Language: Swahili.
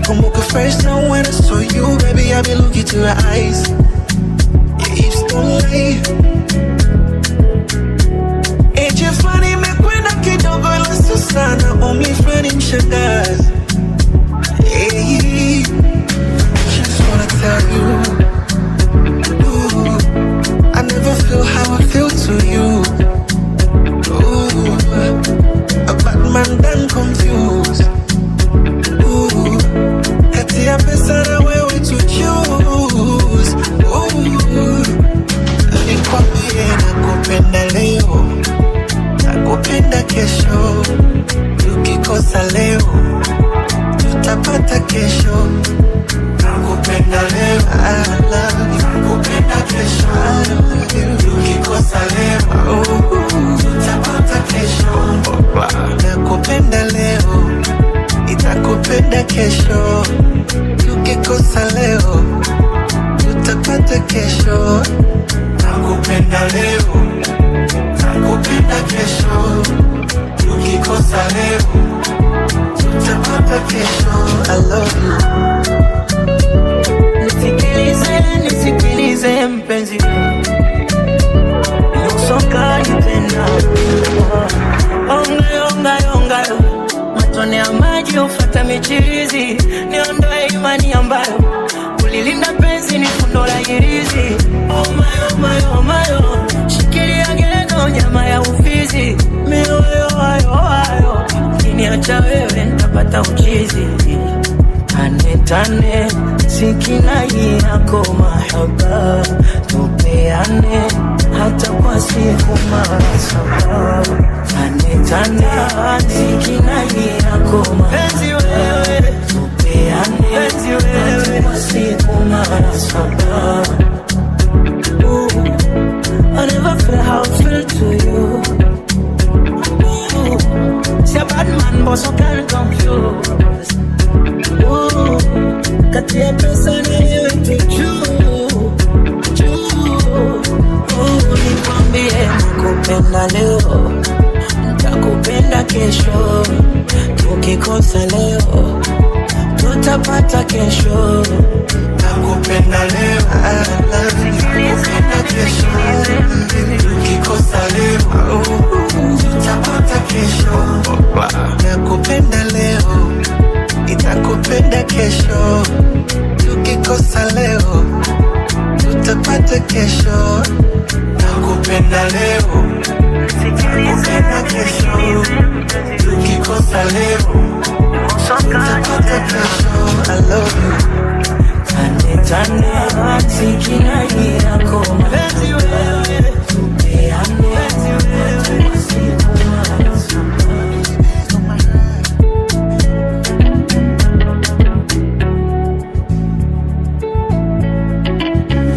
Nakumbuka first time when I saw you, baby, I be looking to your eyes. Your hips don't lie. Eje flani mekwenda kidogo ila sio sana, only friend mshangazi. Hey, just wanna tell you, ooh, I never feel how I feel to you. Ooh, a bad man done confused. Ooh, kati ya pesa na wewe to choose. Ooh, nikwambie nakupenda leo, nakupenda kesho. Tukikosa leo tutapata kesho. Nakupenda leo, I love you. Nakupenda kesho, I love you. Tukikosa leo tutapata kesho. Nakupenda leo, nitakupenda kesho. Tukikosa leo tutapata kesho. Nakupenda leo, nakupenda kesho. Tukikosa leo tutapata kesho. I love you. Nisikilize mpenzi, usokani tena. Onga matone ya maji ufata michirizi. Niondoe imani ambayo ulilinda penzi ni fundo la hirizi. Oh my, shikilia geno nyama ya ufizi. Mioyo ayo, ukiniacha wewe nitapata uchizi. Tane, sikinai yako mahaba. Tupeane, hata kwa siku mara saba. Tane, sikinai yako mahaba. Tupeane, hata kwa siku mara saba. I never feel how I feel to you. See a bad man, but so can't confuse. Kati ya pesa na wewe tu juu. Nikwambie nakupenda leo, nitakupenda kesho. Tukikosa leo tutapata kesho. Nakupenda leo, I love you. Nakupenda kesho. Tukikosa leo tutapata kesho. Nakupenda leo, nitakupenda kesho. Tukikosa leo tutapata kesho. Nakupenda leo, nakupenda kesho. Tukikosa leo tutapata kesho. I love you. Tane,